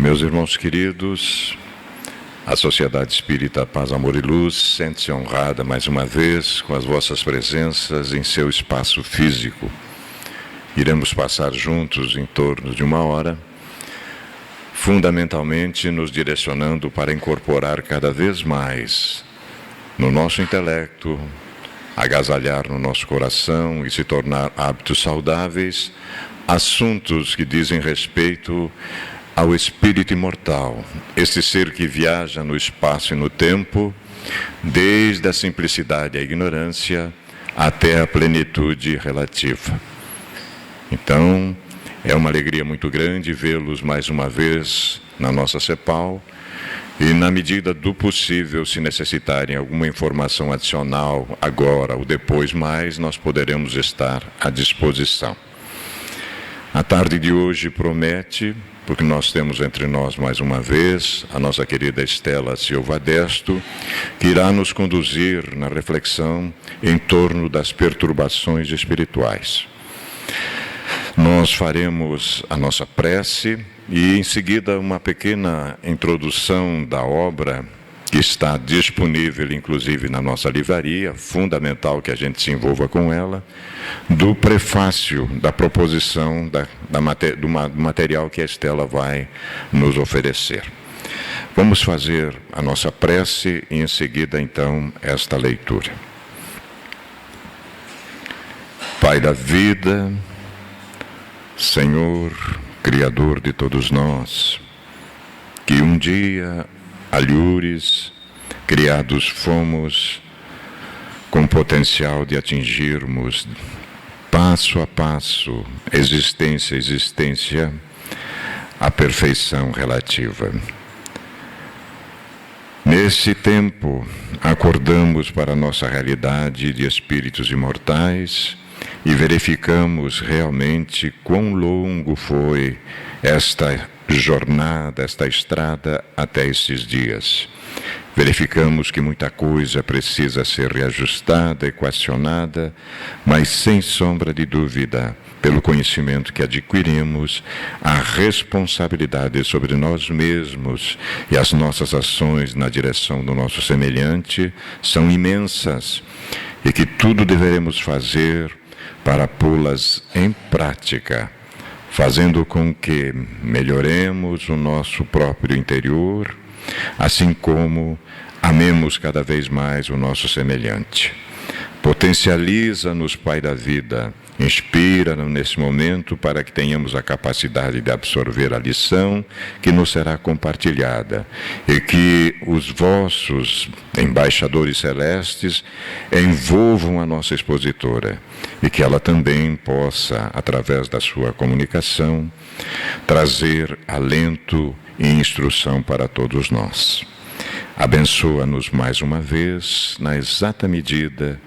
Meus irmãos queridos, a Sociedade Espírita Paz, Amor e Luz sente-se honrada mais uma vez com as vossas presenças em seu espaço físico. Iremos passar juntos em torno de 1 hora, fundamentalmente nos direcionando para incorporar cada vez mais no nosso intelecto, agasalhar no nosso coração e se tornar hábitos saudáveis, assuntos que dizem respeito ao espírito imortal, esse ser que viaja no espaço e no tempo, desde a simplicidade e a ignorância até a plenitude relativa. Então, é uma alegria muito grande vê-los mais uma vez na nossa CEPAL e, na medida do possível, se necessitarem alguma informação adicional agora ou depois mais, nós poderemos estar à disposição. A tarde de hoje promete, porque nós temos entre nós mais uma vez a nossa querida Estela Silva Desto, que irá nos conduzir na reflexão em torno das perturbações espirituais. Nós faremos a nossa prece e, em seguida, uma pequena introdução da obra que está disponível, inclusive, na nossa livraria, fundamental que a gente se envolva com ela, do prefácio, da proposição do material que a Estela vai nos oferecer. Vamos fazer a nossa prece e, em seguida, então, esta leitura. Pai da vida, Senhor, Criador de todos nós, que um dia, alhures, criados fomos, com potencial de atingirmos, passo a passo, existência a existência, a perfeição relativa. Nesse tempo, acordamos para a nossa realidade de espíritos imortais e verificamos realmente quão longo foi esta jornada, esta estrada até esses dias. Verificamos que muita coisa precisa ser reajustada, equacionada, mas sem sombra de dúvida, pelo conhecimento que adquirimos, a responsabilidade sobre nós mesmos e as nossas ações na direção do nosso semelhante são imensas e que tudo deveremos fazer para pô-las em prática, fazendo com que melhoremos o nosso próprio interior, assim como amemos cada vez mais o nosso semelhante. Potencializa-nos, Pai da vida, inspira-nos nesse momento para que tenhamos a capacidade de absorver a lição que nos será compartilhada e que os vossos embaixadores celestes envolvam a nossa expositora e que ela também possa, através da sua comunicação, trazer alento e instrução para todos nós. Abençoa-nos mais uma vez, na exata medida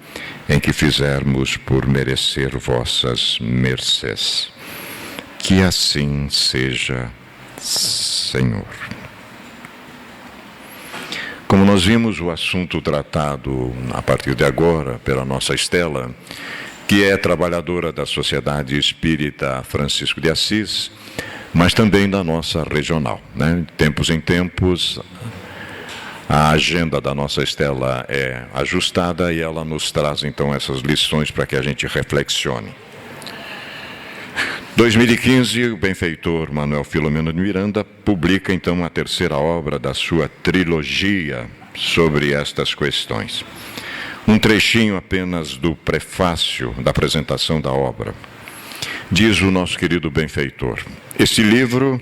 em que fizermos por merecer vossas mercês. Que assim seja, Senhor. Como nós vimos o assunto tratado a partir de agora pela nossa Estela, que é trabalhadora da Sociedade Espírita Francisco de Assis, mas também da nossa regional, né? De tempos em tempos, a agenda da nossa Estela é ajustada e ela nos traz, então, essas lições para que a gente reflexione. 2015, o benfeitor Manuel Filomeno de Miranda publica, então, a terceira obra da sua trilogia sobre estas questões. Um trechinho apenas do prefácio da apresentação da obra. Diz o nosso querido benfeitor: este livro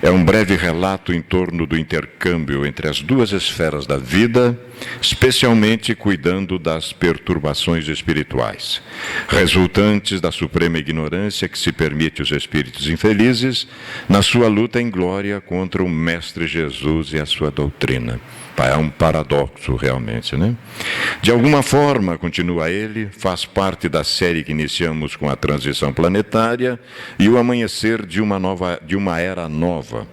é um breve relato em torno do intercâmbio entre as duas esferas da vida, especialmente cuidando das perturbações espirituais, resultantes da suprema ignorância que se permite os espíritos infelizes na sua luta em glória contra o Mestre Jesus e a sua doutrina. É um paradoxo realmente, né? De alguma forma, continua ele, faz parte da série que iniciamos com a transição planetária e o amanhecer de uma era nova,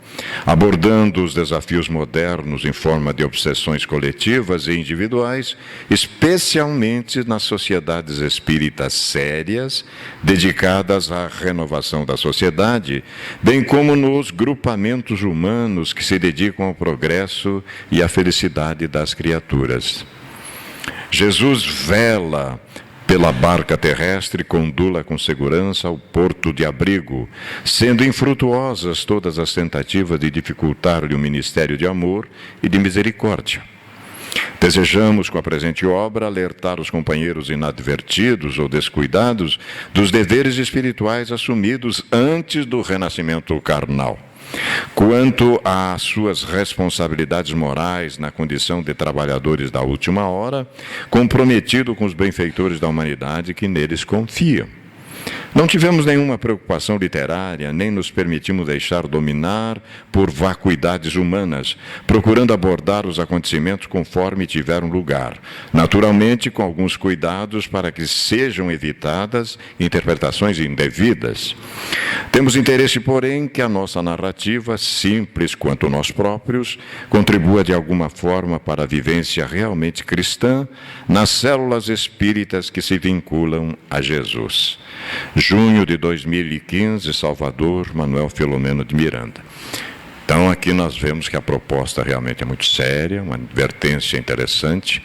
abordando os desafios modernos em forma de obsessões coletivas coletivas e individuais, especialmente nas sociedades espíritas sérias, dedicadas à renovação da sociedade, bem como nos grupamentos humanos que se dedicam ao progresso e à felicidade das criaturas. Jesus vela pela barca terrestre, conduz-la com segurança ao porto de abrigo, sendo infrutuosas todas as tentativas de dificultar-lhe o ministério de amor e de misericórdia. Desejamos, com a presente obra, alertar os companheiros inadvertidos ou descuidados dos deveres espirituais assumidos antes do renascimento carnal. Quanto às suas responsabilidades morais na condição de trabalhadores da última hora, comprometido com os benfeitores da humanidade que neles confiam. Não tivemos nenhuma preocupação literária, nem nos permitimos deixar dominar por vacuidades humanas, procurando abordar os acontecimentos conforme tiveram lugar, naturalmente com alguns cuidados para que sejam evitadas interpretações indevidas. Temos interesse, porém, que a nossa narrativa, simples quanto nós próprios, contribua de alguma forma para a vivência realmente cristã nas células espíritas que se vinculam a Jesus. Junho de 2015, Salvador, Manuel Filomeno de Miranda. Então, aqui nós vemos que a proposta realmente é muito séria, uma advertência interessante,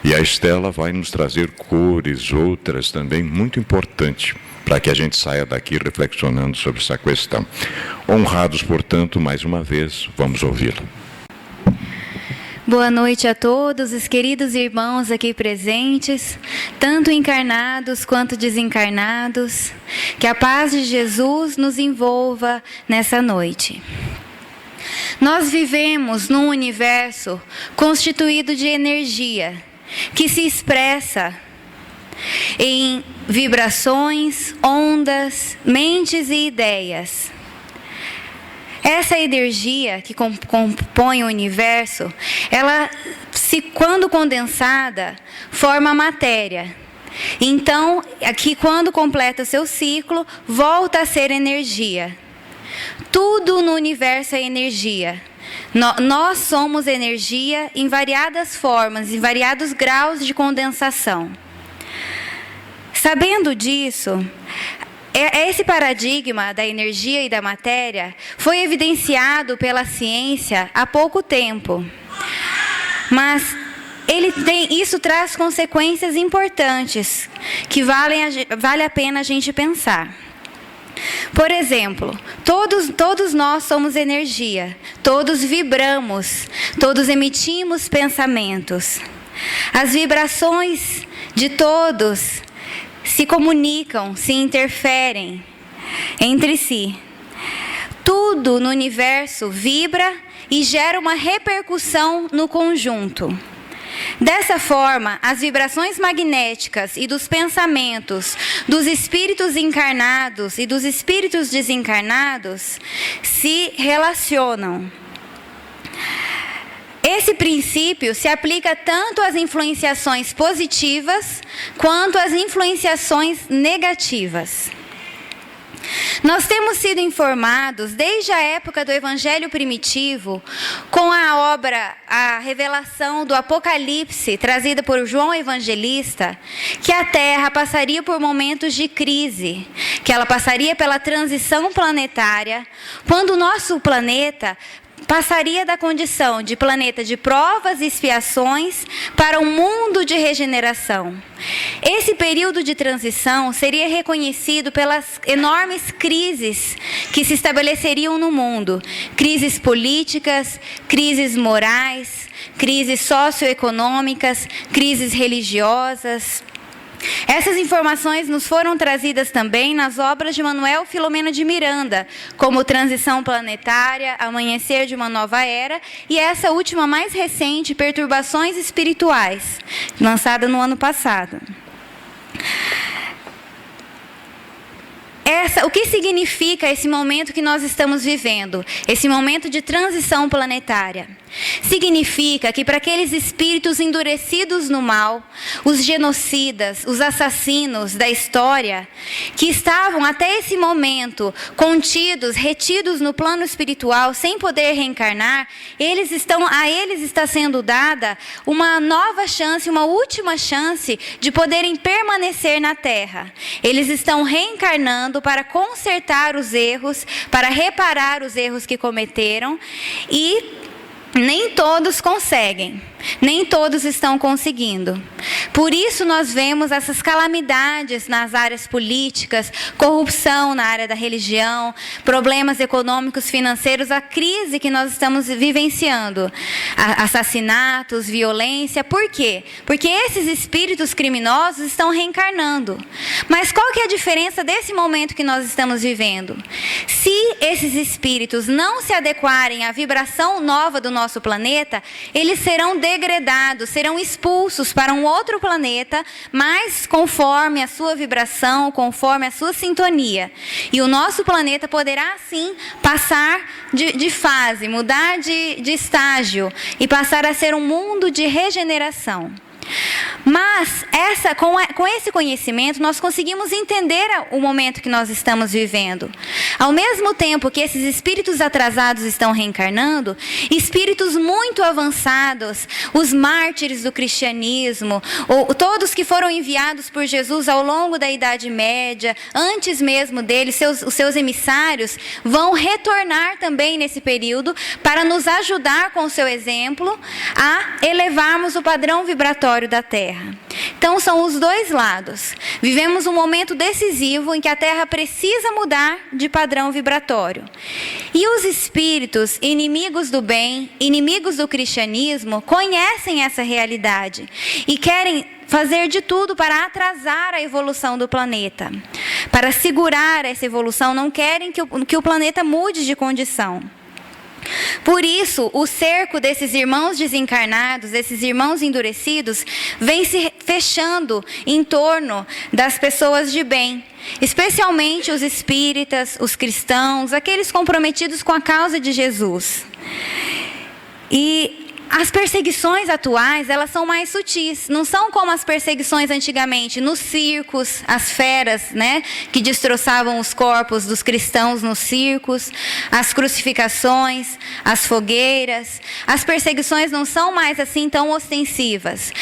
e a Estela vai nos trazer cores, outras também muito importantes, para que a gente saia daqui reflexionando sobre essa questão. Honrados, portanto, mais uma vez, vamos ouvi-la. Boa noite a todos os queridos irmãos aqui presentes, tanto encarnados quanto desencarnados. Que a paz de Jesus nos envolva nessa noite. Nós vivemos num universo constituído de energia, que se expressa em vibrações, ondas, mentes e ideias. Essa energia que compõe o universo, ela, quando condensada, forma matéria. Então, aqui, quando completa o seu ciclo, volta a ser energia. Tudo no universo é energia. Nós somos energia em variadas formas, em variados graus de condensação. Sabendo disso, esse paradigma da energia e da matéria foi evidenciado pela ciência há pouco tempo. Mas isso traz consequências importantes que vale a pena a gente pensar. Por exemplo, todos nós somos energia, todos vibramos, todos emitimos pensamentos. As vibrações de todos se comunicam, se interferem entre si. Tudo no universo vibra e gera uma repercussão no conjunto. Dessa forma, as vibrações magnéticas e dos pensamentos dos espíritos encarnados e dos espíritos desencarnados se relacionam. Esse princípio se aplica tanto às influenciações positivas quanto às influenciações negativas. Nós temos sido informados desde a época do Evangelho primitivo, com a obra, a revelação do Apocalipse, trazida por João Evangelista, que a Terra passaria por momentos de crise, que ela passaria pela transição planetária, quando o nosso planeta passaria da condição de planeta de provas e expiações para um mundo de regeneração. Esse período de transição seria reconhecido pelas enormes crises que se estabeleceriam no mundo. Crises políticas, crises morais, crises socioeconômicas, crises religiosas. Essas informações nos foram trazidas também nas obras de Manuel Filomeno de Miranda, como Transição Planetária, Amanhecer de uma Nova Era, e essa última mais recente, Perturbações Espirituais, lançada no ano passado. O que significa esse momento que nós estamos vivendo? Esse momento de transição planetária. Significa que para aqueles espíritos endurecidos no mal, os genocidas, os assassinos da história, que estavam até esse momento contidos, retidos no plano espiritual, sem poder reencarnar, a eles está sendo dada uma nova chance, uma última chance de poderem permanecer na Terra. Eles estão reencarnando para consertar os erros, para reparar os erros que cometeram, e nem todos conseguem, nem todos estão conseguindo. Por isso nós vemos essas calamidades nas áreas políticas, corrupção na área da religião, problemas econômicos, financeiros, a crise que nós estamos vivenciando, assassinatos, violência. Por quê? Porque esses espíritos criminosos estão reencarnando. Mas qual que é a diferença desse momento que nós estamos vivendo? Se esses espíritos não se adequarem à vibração nova do nosso planeta, eles serão degradados, serão expulsos para um outro planeta, mas conforme a sua vibração, conforme a sua sintonia. E o nosso planeta poderá, sim, passar de fase, mudar de estágio e passar a ser um mundo de regeneração. Mas com esse conhecimento nós conseguimos entender o momento que nós estamos vivendo. Ao mesmo tempo que esses espíritos atrasados estão reencarnando, espíritos muito avançados, os mártires do cristianismo, todos que foram enviados por Jesus ao longo da Idade Média, antes mesmo dele, os seus emissários, vão retornar também nesse período para nos ajudar com o seu exemplo a elevarmos o padrão vibratório da Terra. Então são os dois lados. Vivemos um momento decisivo em que a Terra precisa mudar de padrão vibratório. E os espíritos, inimigos do bem, inimigos do cristianismo, conhecem essa realidade e querem fazer de tudo para atrasar a evolução do planeta, para segurar essa evolução, não querem que o planeta mude de condição. Por isso, o cerco desses irmãos desencarnados, desses irmãos endurecidos, vem se fechando em torno das pessoas de bem, especialmente os espíritas, os cristãos, aqueles comprometidos com a causa de Jesus. E as perseguições atuais, elas são mais sutis, não são como as perseguições antigamente, nos circos, as feras, né, que destroçavam os corpos dos cristãos nos circos, as crucificações, as fogueiras. As perseguições não são mais assim tão ostensivas,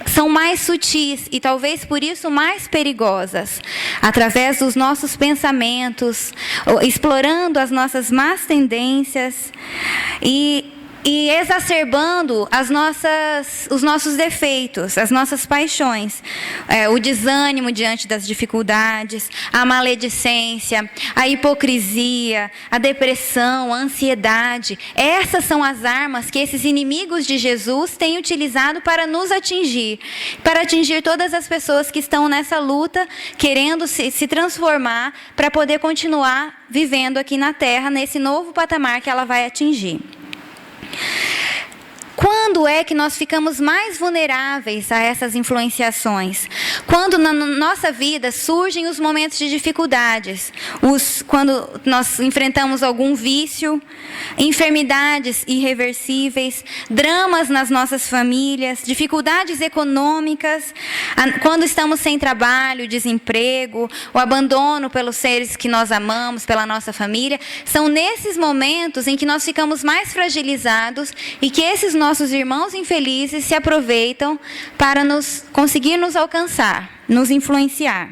são mais sutis e talvez por isso mais perigosas, através dos nossos pensamentos, explorando as nossas más tendências e exacerbando os nossos defeitos, as nossas paixões, o desânimo diante das dificuldades, a maledicência, a hipocrisia, a depressão, a ansiedade. Essas são as armas que esses inimigos de Jesus têm utilizado para nos atingir, para atingir todas as pessoas que estão nessa luta, querendo se transformar para poder continuar vivendo aqui na Terra, nesse novo patamar que ela vai atingir. Quando é que nós ficamos mais vulneráveis a essas influenciações? Quando na nossa vida surgem os momentos de dificuldades, quando nós enfrentamos algum vício, enfermidades irreversíveis, dramas nas nossas famílias, dificuldades econômicas, quando estamos sem trabalho, desemprego, o abandono pelos seres que nós amamos, pela nossa família. São nesses momentos em que nós ficamos mais fragilizados e que esses nossos irmãos infelizes se aproveitam para conseguir nos alcançar, nos influenciar.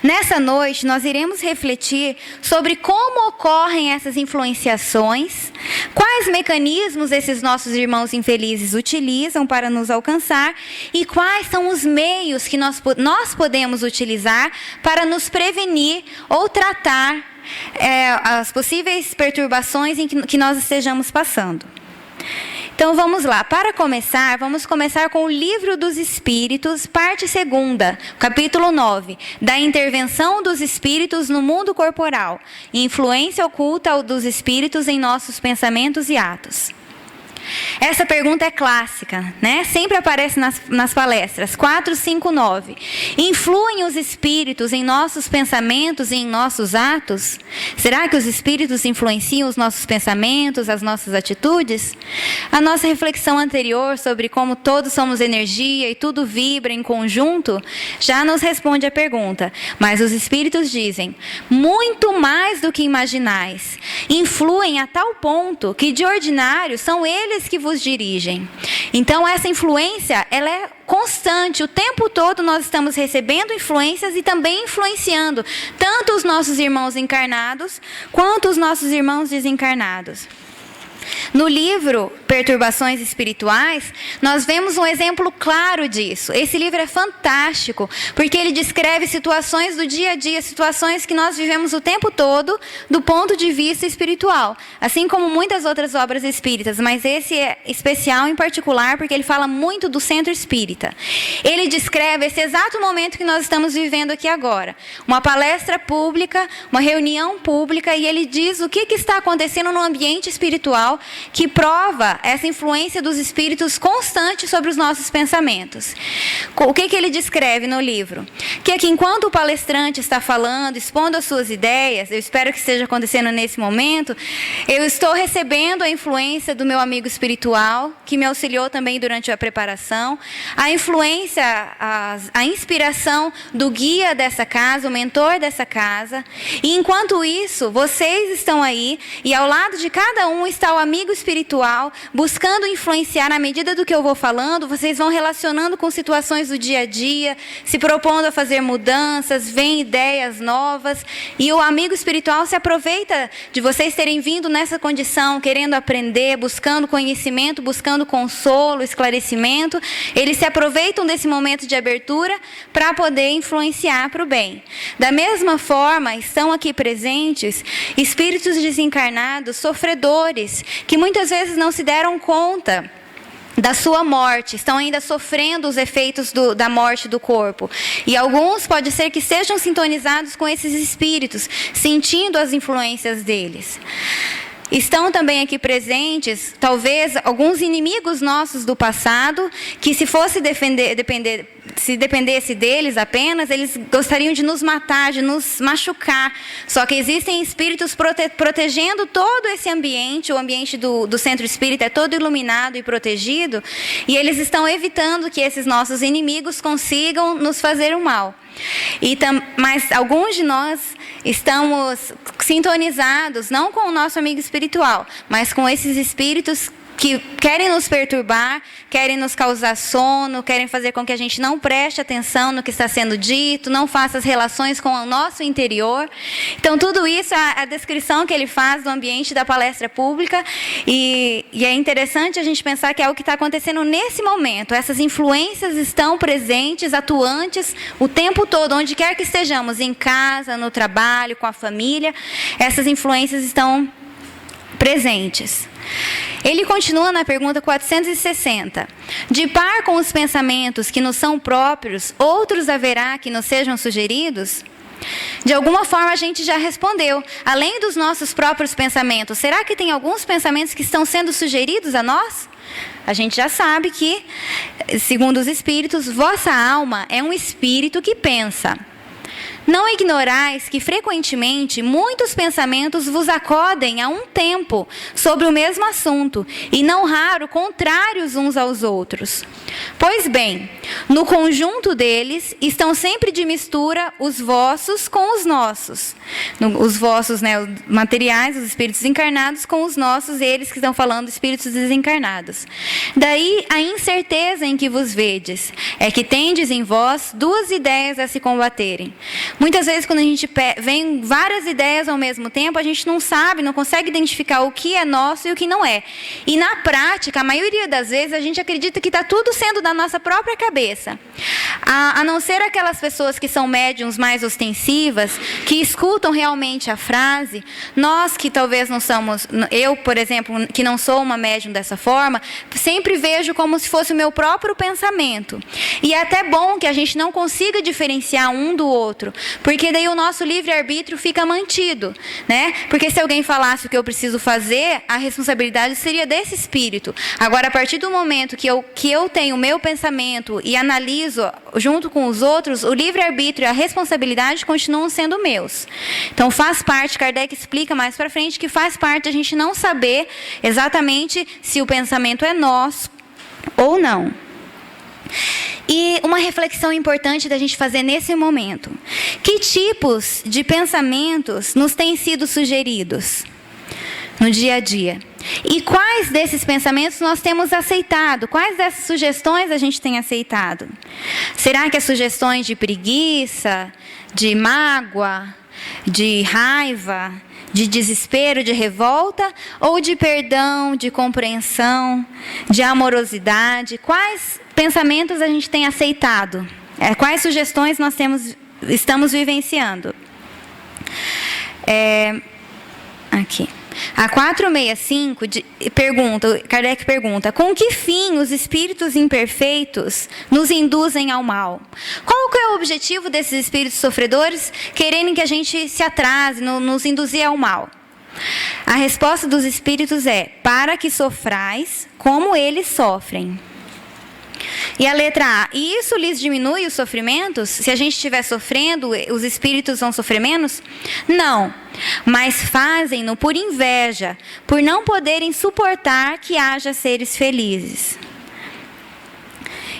Nessa noite, nós iremos refletir sobre como ocorrem essas influenciações, quais mecanismos esses nossos irmãos infelizes utilizam para nos alcançar e quais são os meios que nós podemos utilizar para nos prevenir ou tratar as possíveis perturbações em que nós estejamos passando. Então vamos lá, para começar, vamos começar com o Livro dos Espíritos, parte 2ª, capítulo 9, da intervenção dos espíritos no mundo corporal, influência oculta dos espíritos em nossos pensamentos e atos. Essa pergunta é clássica, né? Sempre aparece nas palestras. 4, 5, 9. Influem os espíritos em nossos pensamentos e em nossos atos? Será que os espíritos influenciam os nossos pensamentos, as nossas atitudes? A nossa reflexão anterior sobre como todos somos energia e tudo vibra em conjunto já nos responde a pergunta. Mas os espíritos dizem, muito mais do que imaginais. Influem a tal ponto que de ordinário são eles que vos dirigem. Então essa influência, ela é constante, o tempo todo nós estamos recebendo influências e também influenciando tanto os nossos irmãos encarnados quanto os nossos irmãos desencarnados. No livro Perturbações Espirituais, nós vemos um exemplo claro disso. Esse livro é fantástico, porque ele descreve situações do dia a dia, situações que nós vivemos o tempo todo, do ponto de vista espiritual. Assim como muitas outras obras espíritas, mas esse é especial em particular, porque ele fala muito do centro espírita. Ele descreve esse exato momento que nós estamos vivendo aqui agora. Uma palestra pública, uma reunião pública, e ele diz o que está acontecendo no ambiente espiritual, que prova essa influência dos espíritos constante sobre os nossos pensamentos. O que ele descreve no livro? Que aqui, enquanto o palestrante está falando, expondo as suas ideias, eu espero que esteja acontecendo nesse momento, eu estou recebendo a influência do meu amigo espiritual, que me auxiliou também durante a preparação, a influência, a inspiração do guia dessa casa, o mentor dessa casa, e enquanto isso, vocês estão aí, e ao lado de cada um está o amigo espiritual, buscando influenciar na medida do que eu vou falando, vocês vão relacionando com situações do dia a dia, se propondo a fazer mudanças, vem ideias novas, e o amigo espiritual se aproveita de vocês terem vindo nessa condição, querendo aprender, buscando conhecimento, buscando consolo, esclarecimento, eles se aproveitam desse momento de abertura para poder influenciar para o bem. Da mesma forma, estão aqui presentes espíritos desencarnados, sofredores, que muitas vezes não se deram conta da sua morte, estão ainda sofrendo os efeitos da morte do corpo. E alguns pode ser que sejam sintonizados com esses espíritos, sentindo as influências deles. Estão também aqui presentes, talvez, alguns inimigos nossos do passado, que se fosse se dependesse deles apenas, eles gostariam de nos matar, de nos machucar. Só que existem espíritos protegendo todo esse ambiente, o ambiente do centro espírita é todo iluminado e protegido, e eles estão evitando que esses nossos inimigos consigam nos fazer o mal. Mas alguns de nós estamos sintonizados, não com o nosso amigo espiritual, mas com esses espíritos que querem nos perturbar, querem nos causar sono, querem fazer com que a gente não preste atenção no que está sendo dito, não faça as relações com o nosso interior. Então, tudo isso é a descrição que ele faz do ambiente da palestra pública, e é interessante a gente pensar que é o que está acontecendo nesse momento. Essas influências estão presentes, atuantes, o tempo todo, onde quer que estejamos, em casa, no trabalho, com a família, essas influências estão presentes. Ele continua na pergunta 460. De par com os pensamentos que nos são próprios, outros haverá que nos sejam sugeridos? De alguma forma a gente já respondeu. Além dos nossos próprios pensamentos, será que tem alguns pensamentos que estão sendo sugeridos a nós? A gente já sabe que, segundo os espíritos, vossa alma é um espírito que pensa. Não ignorais que frequentemente muitos pensamentos vos acodem a um tempo sobre o mesmo assunto, e não raro contrários uns aos outros. Pois bem, no conjunto deles estão sempre de mistura os vossos com os nossos. Os vossos, né, os materiais, os espíritos encarnados com os nossos, eles que estão falando espíritos desencarnados. Daí a incerteza em que vos vedes, é que tendes em vós duas ideias a se combaterem. Muitas vezes, quando a gente vem várias ideias ao mesmo tempo, a gente não sabe, não consegue identificar o que é nosso e o que não é. E na prática, a maioria das vezes, a gente acredita que está tudo sendo da nossa própria cabeça. A não ser aquelas pessoas que são médiums mais ostensivas, que escutam realmente a frase, nós que talvez não somos, eu, por exemplo, que não sou uma médium dessa forma, sempre vejo como se fosse o meu próprio pensamento. E é até bom que a gente não consiga diferenciar um do outro, porque daí o nosso livre-arbítrio fica mantido, né? Porque se alguém falasse o que eu preciso fazer, a responsabilidade seria desse espírito. Agora, a partir do momento que eu tenho o meu pensamento e analiso junto com os outros, o livre-arbítrio e a responsabilidade continuam sendo meus. Então, faz parte, Kardec explica mais para frente, que faz parte a gente não saber exatamente se o pensamento é nosso ou não. E uma reflexão importante da gente fazer nesse momento: que tipos de pensamentos nos têm sido sugeridos no dia a dia? E quais desses pensamentos nós temos aceitado? Quais dessas sugestões a gente tem aceitado? Será que as sugestões de preguiça, de mágoa, de raiva, de desespero, de revolta, ou de perdão, de compreensão, de amorosidade? Quais pensamentos a gente tem aceitado? Quais sugestões nós estamos vivenciando? Aqui. A 465 Kardec pergunta: com que fim os espíritos imperfeitos nos induzem ao mal? Qual que é o objetivo desses espíritos sofredores querendo que a gente se atrase, nos induzir ao mal? A resposta dos espíritos é: para que sofrais como eles sofrem. E a letra A: e isso lhes diminui os sofrimentos? Se a gente estiver sofrendo, os espíritos vão sofrer menos? Não, mas fazem-no por inveja, por não poderem suportar que haja seres felizes.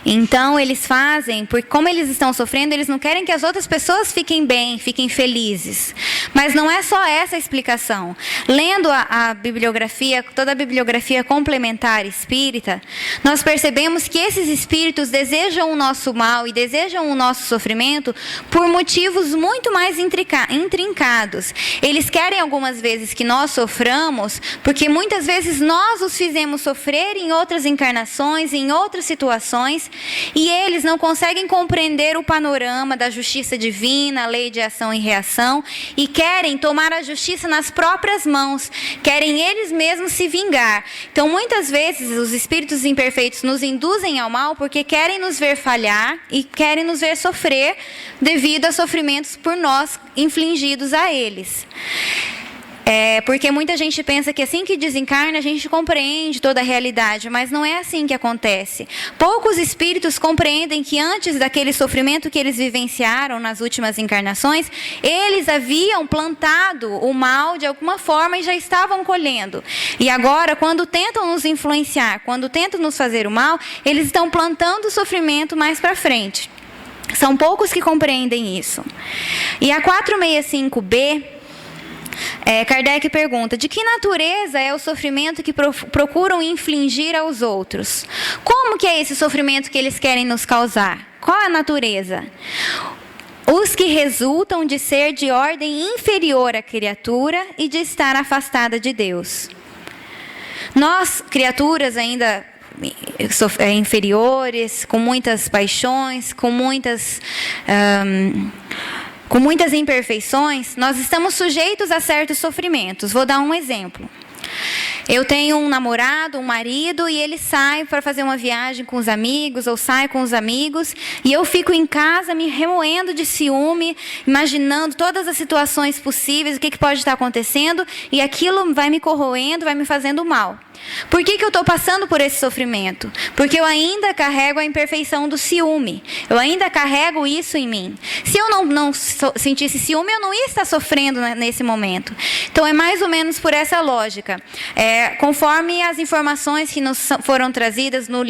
Então, eles fazem, porque como eles estão sofrendo, eles não querem que as outras pessoas fiquem bem, fiquem felizes. Mas não é só essa a explicação. Lendo a bibliografia, toda a bibliografia complementar espírita, nós percebemos que esses espíritos desejam o nosso mal e desejam o nosso sofrimento por motivos muito mais intrincados. Eles querem algumas vezes que nós soframos, porque muitas vezes nós os fizemos sofrer em outras encarnações, em outras situações, e eles não conseguem compreender o panorama da justiça divina, a lei de ação e reação, e querem tomar a justiça nas próprias mãos, querem eles mesmos se vingar. Então, muitas vezes, os espíritos imperfeitos nos induzem ao mal porque querem nos ver falhar e querem nos ver sofrer devido a sofrimentos por nós infligidos a eles. Porque muita gente pensa que assim que desencarna a gente compreende toda a realidade, mas não é assim que acontece. Poucos espíritos compreendem que antes daquele sofrimento que eles vivenciaram nas últimas encarnações, eles haviam plantado o mal de alguma forma e já estavam colhendo. E agora, quando tentam nos influenciar, quando tentam nos fazer o mal, eles estão plantando o sofrimento mais para frente. São poucos que compreendem isso. E a 465B, Kardec pergunta: de que natureza é o sofrimento que procuram infligir aos outros? Como que é esse sofrimento que eles querem nos causar? Qual a natureza? Os que resultam de ser de ordem inferior à criatura e de estar afastada de Deus. Nós, criaturas ainda inferiores, com muitas paixões, com muitas imperfeições, nós estamos sujeitos a certos sofrimentos. Vou dar um exemplo. Eu tenho um namorado, um marido, e ele sai para fazer uma viagem com os amigos, ou sai com os amigos, e eu fico em casa me remoendo de ciúme, imaginando todas as situações possíveis, o que pode estar acontecendo, e aquilo vai me corroendo, vai me fazendo mal. Por que eu estou passando por esse sofrimento? Porque eu ainda carrego a imperfeição do ciúme. Eu ainda carrego isso em mim. Se eu não sentisse ciúme, eu não ia estar sofrendo nesse momento. Então, é mais ou menos por essa lógica. Conforme as informações que nos foram trazidas no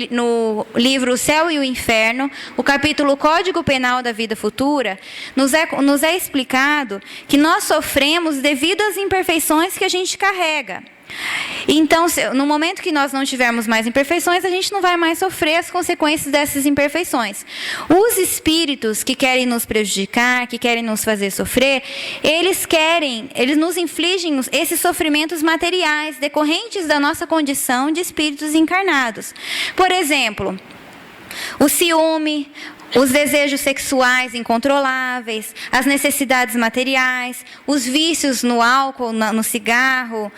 livro O Céu e o Inferno, o capítulo Código Penal da Vida Futura, nos é explicado que nós sofremos devido às imperfeições que a gente carrega. Então, no momento que nós não tivermos mais imperfeições, a gente não vai mais sofrer as consequências dessas imperfeições. Os espíritos que querem nos prejudicar, que querem nos fazer sofrer, eles nos infligem esses sofrimentos materiais decorrentes da nossa condição de espíritos encarnados. Por exemplo, o ciúme, os desejos sexuais incontroláveis, as necessidades materiais, os vícios no álcool, no cigarro,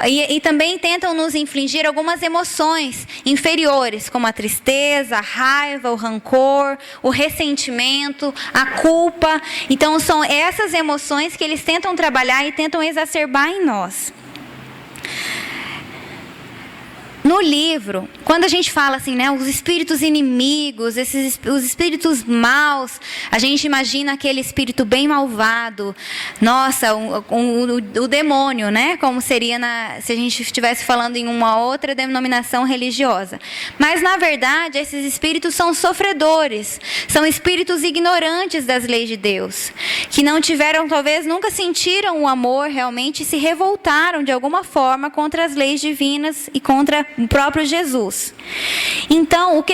e também tentam nos infligir algumas emoções inferiores, como a tristeza, a raiva, o rancor, o ressentimento, a culpa. Então, são essas emoções que eles tentam trabalhar e tentam exacerbar em nós. No livro, quando a gente fala assim, né, os espíritos inimigos, os espíritos maus, a gente imagina aquele espírito bem malvado, nossa, o demônio, né, como seria se a gente estivesse falando em uma outra denominação religiosa. Mas, na verdade, esses espíritos são sofredores, são espíritos ignorantes das leis de Deus, que não tiveram, talvez, nunca sentiram o amor realmente e se revoltaram de alguma forma contra as leis divinas e contra o próprio Jesus. Então,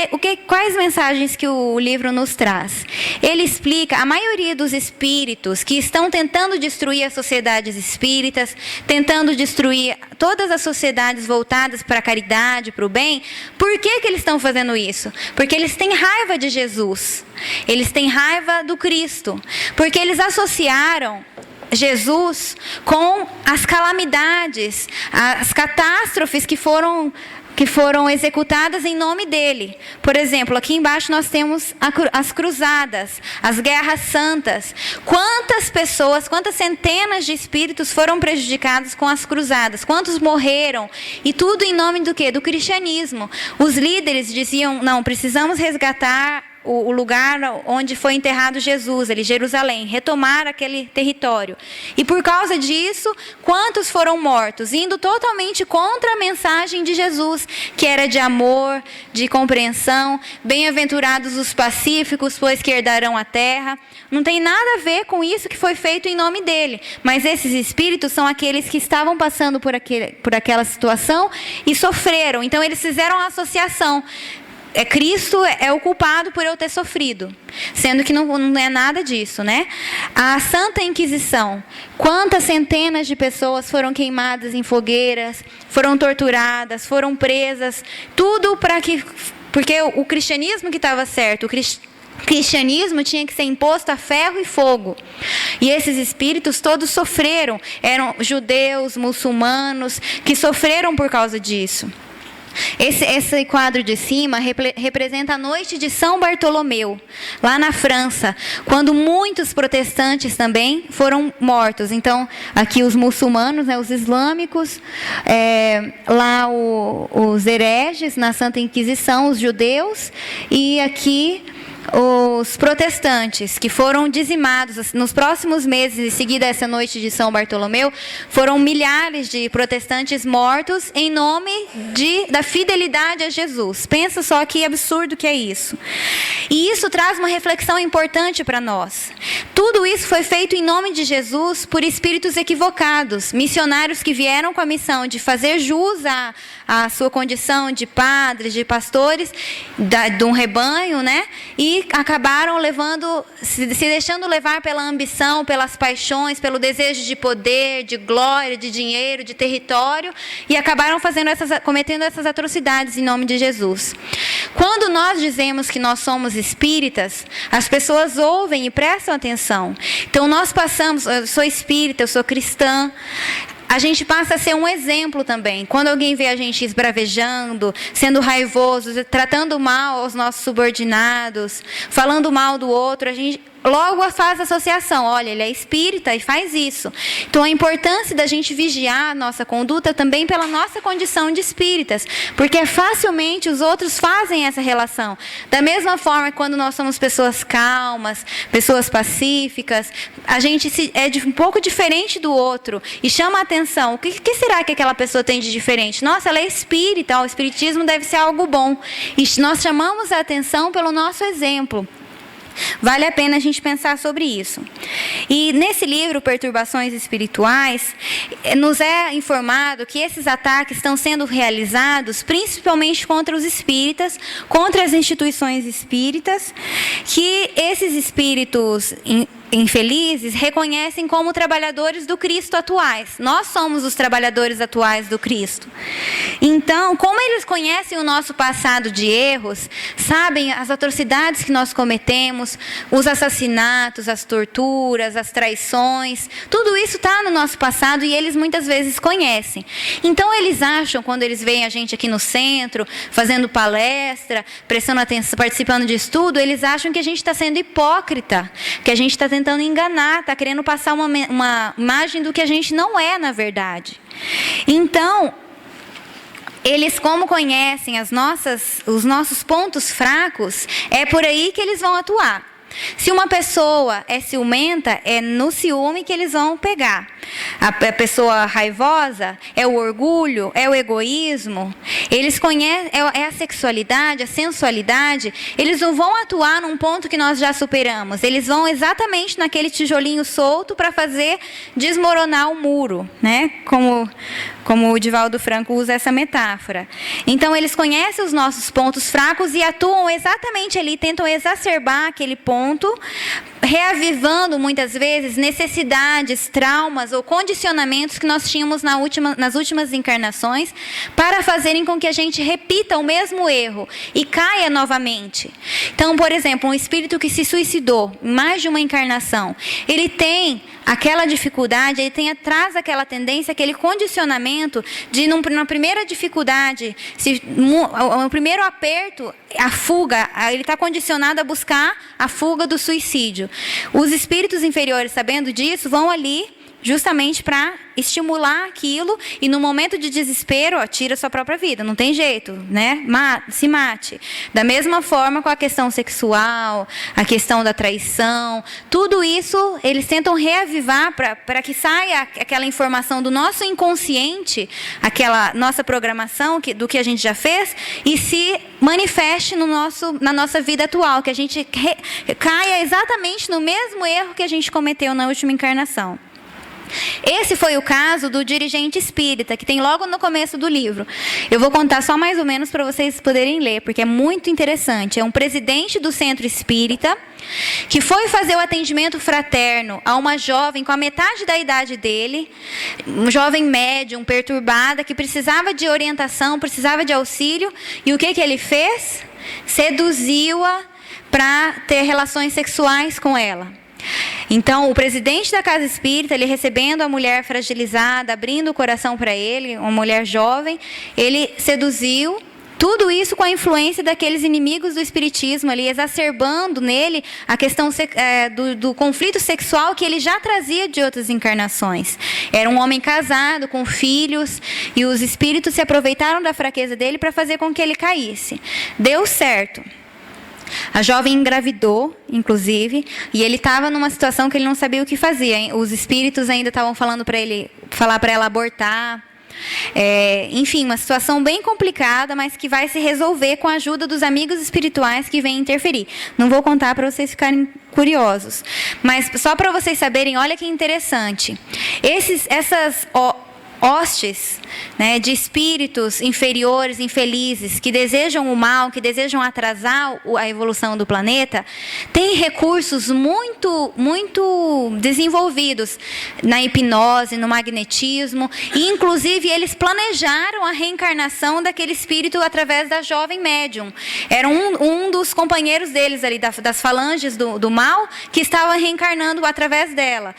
quais mensagens que o livro nos traz? Ele explica a maioria dos espíritos que estão tentando destruir as sociedades espíritas, tentando destruir todas as sociedades voltadas para a caridade, para o bem. Por que eles estão fazendo isso? Porque eles têm raiva de Jesus. Eles têm raiva do Cristo. Porque eles associaram Jesus com as calamidades, as catástrofes que foram executadas em nome dele. Por exemplo, aqui embaixo nós temos as cruzadas, as guerras santas. Quantas pessoas, quantas centenas de espíritos foram prejudicados com as cruzadas? Quantos morreram? E tudo em nome do quê? Do cristianismo. Os líderes diziam, não, precisamos resgatar o lugar onde foi enterrado Jesus, ali, Jerusalém, retomar aquele território. E por causa disso, quantos foram mortos? Indo totalmente contra a mensagem de Jesus, que era de amor, de compreensão. Bem-aventurados os pacíficos, pois que herdarão a terra. Não tem nada a ver com isso que foi feito em nome dele. Mas esses espíritos são aqueles que estavam passando por aquela situação e sofreram. Então eles fizeram a associação. Cristo é o culpado por eu ter sofrido, sendo que não é nada disso, né? A Santa Inquisição, quantas centenas de pessoas foram queimadas em fogueiras, foram torturadas, foram presas, tudo porque o cristianismo que estava certo, o cristianismo tinha que ser imposto a ferro e fogo. E esses espíritos todos sofreram, eram judeus, muçulmanos, que sofreram por causa disso. Esse quadro de cima representa a noite de São Bartolomeu, lá na França, quando muitos protestantes também foram mortos. Então, aqui os muçulmanos, né, os islâmicos, lá os hereges na Santa Inquisição, os judeus, e aqui os protestantes, que foram dizimados. Nos próximos meses, em seguida a essa noite de São Bartolomeu, foram milhares de protestantes mortos em nome da fidelidade a Jesus. Pensa só que absurdo que é isso. E isso traz uma reflexão importante para nós. Tudo isso foi feito em nome de Jesus por espíritos equivocados, missionários que vieram com a missão de fazer jus à sua condição de padres, de pastores, de um rebanho, né? E acabaram se deixando levar pela ambição, pelas paixões, pelo desejo de poder, de glória, de dinheiro, de território, e acabaram cometendo essas atrocidades em nome de Jesus. Quando nós dizemos que nós somos espíritas, as pessoas ouvem e prestam atenção. Então nós passamos, eu sou espírita, eu sou cristã, a gente passa a ser um exemplo também. Quando alguém vê a gente esbravejando, sendo raivoso, tratando mal os nossos subordinados, falando mal do outro, a gente logo faz associação. Olha, ele é espírita e faz isso. Então, a importância da gente vigiar a nossa conduta também pela nossa condição de espíritas, porque facilmente os outros fazem essa relação. Da mesma forma, quando nós somos pessoas calmas, pessoas pacíficas, a gente é um pouco diferente do outro e chama a atenção. O que será que aquela pessoa tem de diferente? Nossa, ela é espírita, o espiritismo deve ser algo bom. E nós chamamos a atenção pelo nosso exemplo. Vale a pena a gente pensar sobre isso. E nesse livro, Perturbações Espirituais, nos é informado que esses ataques estão sendo realizados principalmente contra os espíritas, contra as instituições espíritas, que esses espíritos infelizes reconhecem como trabalhadores do Cristo atuais. Nós somos os trabalhadores atuais do Cristo. Então, como eles conhecem o nosso passado de erros, sabem as atrocidades que nós cometemos, os assassinatos, as torturas, as traições, tudo isso está no nosso passado e eles muitas vezes conhecem. Então, eles acham, quando eles veem a gente aqui no centro, fazendo palestra, prestando atenção, participando de estudo, eles acham que a gente está sendo hipócrita, que a gente está tentando enganar, está querendo passar uma imagem do que a gente não é, na verdade. Então, eles, como conhecem os nossos pontos fracos, é por aí que eles vão atuar. Se uma pessoa é ciumenta, é no ciúme que eles vão pegar. A pessoa raivosa é o orgulho, é o egoísmo. Eles conhecem, é a sexualidade, a sensualidade. Eles não vão atuar num ponto que nós já superamos. Eles vão exatamente naquele tijolinho solto para fazer desmoronar o muro, né? Como o Divaldo Franco usa essa metáfora. Então, eles conhecem os nossos pontos fracos e atuam exatamente ali, tentam exacerbar aquele ponto, reavivando muitas vezes necessidades, traumas ou condicionamentos que nós tínhamos nas últimas encarnações, para fazerem com que a gente repita o mesmo erro e caia novamente. Então, por exemplo, um espírito que se suicidou em mais de uma encarnação, ele tem aquela dificuldade, ele traz aquela tendência, aquele condicionamento de, na primeira dificuldade, no primeiro aperto, a fuga, ele está condicionado a buscar a fuga do suicídio. Os espíritos inferiores, sabendo disso, vão ali justamente para estimular aquilo e no momento de desespero, tira a sua própria vida, não tem jeito, né? Se mate. Da mesma forma com a questão sexual, a questão da traição, tudo isso eles tentam reavivar para que saia aquela informação do nosso inconsciente, aquela nossa programação do que a gente já fez e se manifeste na nossa vida atual, que a gente caia exatamente no mesmo erro que a gente cometeu na última encarnação. Esse foi o caso do dirigente espírita, que tem logo no começo do livro. Eu vou contar só mais ou menos para vocês poderem ler, porque é muito interessante. É um presidente do centro espírita que foi fazer o atendimento fraterno a uma jovem com a metade da idade dele, uma jovem médium, perturbada, que precisava de orientação, precisava de auxílio. E o que ele fez? Seduziu-a para ter relações sexuais com ela. Então, o presidente da casa espírita, ele recebendo a mulher fragilizada, abrindo o coração para ele, uma mulher jovem, ele seduziu, tudo isso com a influência daqueles inimigos do espiritismo ali, exacerbando nele a questão do conflito sexual que ele já trazia de outras encarnações. Era um homem casado, com filhos, e os espíritos se aproveitaram da fraqueza dele para fazer com que ele caísse. Deu certo. A jovem engravidou, inclusive, e ele estava numa situação que ele não sabia o que fazia. Os espíritos ainda estavam falando para ela abortar. Enfim, uma situação bem complicada, mas que vai se resolver com a ajuda dos amigos espirituais que vêm interferir. Não vou contar para vocês ficarem curiosos, mas só para vocês saberem, olha que interessante. Essas hostes, né, de espíritos inferiores, infelizes, que desejam o mal, que desejam atrasar a evolução do planeta, têm recursos muito, muito desenvolvidos na hipnose, no magnetismo, e inclusive eles planejaram a reencarnação daquele espírito através da jovem médium. Era um dos companheiros deles ali, das falanges do mal, que estava reencarnando através dela.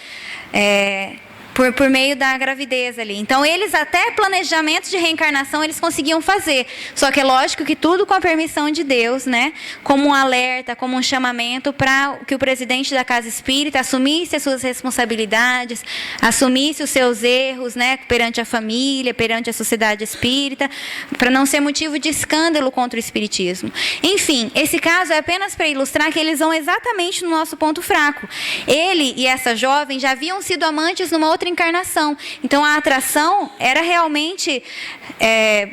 Por meio da gravidez ali. Então, eles até planejamentos de reencarnação eles conseguiam fazer. Só que é lógico que tudo com a permissão de Deus, né? Como um alerta, como um chamamento para que o presidente da casa espírita assumisse as suas responsabilidades, assumisse os seus erros, né? Perante a família, perante a sociedade espírita, para não ser motivo de escândalo contra o espiritismo. Enfim, esse caso é apenas para ilustrar que eles vão exatamente no nosso ponto fraco. Ele e essa jovem já haviam sido amantes numa outra encarnação. Então, a atração era realmente,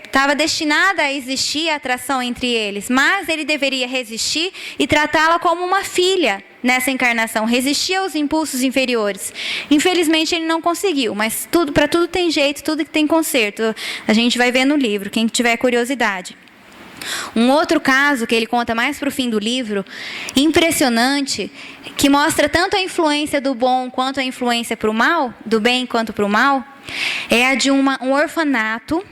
estava destinada a existir a atração entre eles, mas ele deveria resistir e tratá-la como uma filha nessa encarnação, resistir aos impulsos inferiores. Infelizmente, ele não conseguiu, mas para tudo tem jeito, tudo que tem conserto. A gente vai ver no livro, quem tiver curiosidade. Um outro caso, que ele conta mais para o fim do livro, impressionante, que mostra tanto a influência do bom quanto a influência para o mal, do bem quanto para o mal, é a de um orfanato,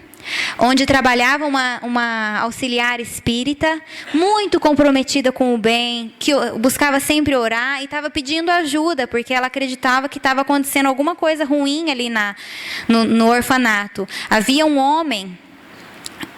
onde trabalhava uma auxiliar espírita, muito comprometida com o bem, que buscava sempre orar e estava pedindo ajuda, porque ela acreditava que estava acontecendo alguma coisa ruim ali no orfanato. Havia um homem,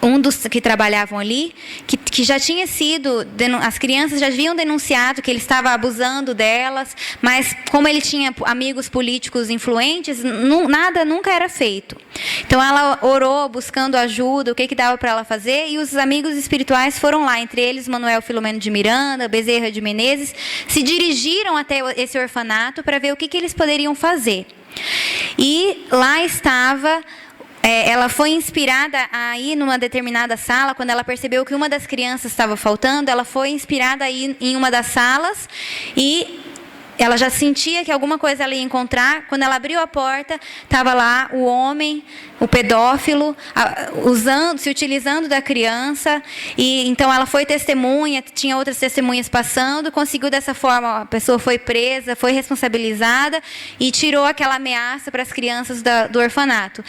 um dos que trabalhavam ali, que já tinha sido, as crianças já haviam denunciado que ele estava abusando delas, mas como ele tinha amigos políticos influentes, nada nunca era feito. Então ela orou buscando ajuda, o que dava para ela fazer, e os amigos espirituais foram lá, entre eles Manuel Filomeno de Miranda, Bezerra de Menezes, se dirigiram até esse orfanato para ver o que eles poderiam fazer. E lá estava... ela foi inspirada a ir numa determinada sala. Quando ela percebeu que uma das crianças estava faltando, ela foi inspirada a ir em uma das salas e ela já sentia que alguma coisa ela ia encontrar. Quando ela abriu a porta, estava lá o homem, o pedófilo, se utilizando da criança. E então ela foi testemunha, tinha outras testemunhas passando, conseguiu dessa forma, a pessoa foi presa, foi responsabilizada e tirou aquela ameaça para as crianças do orfanato.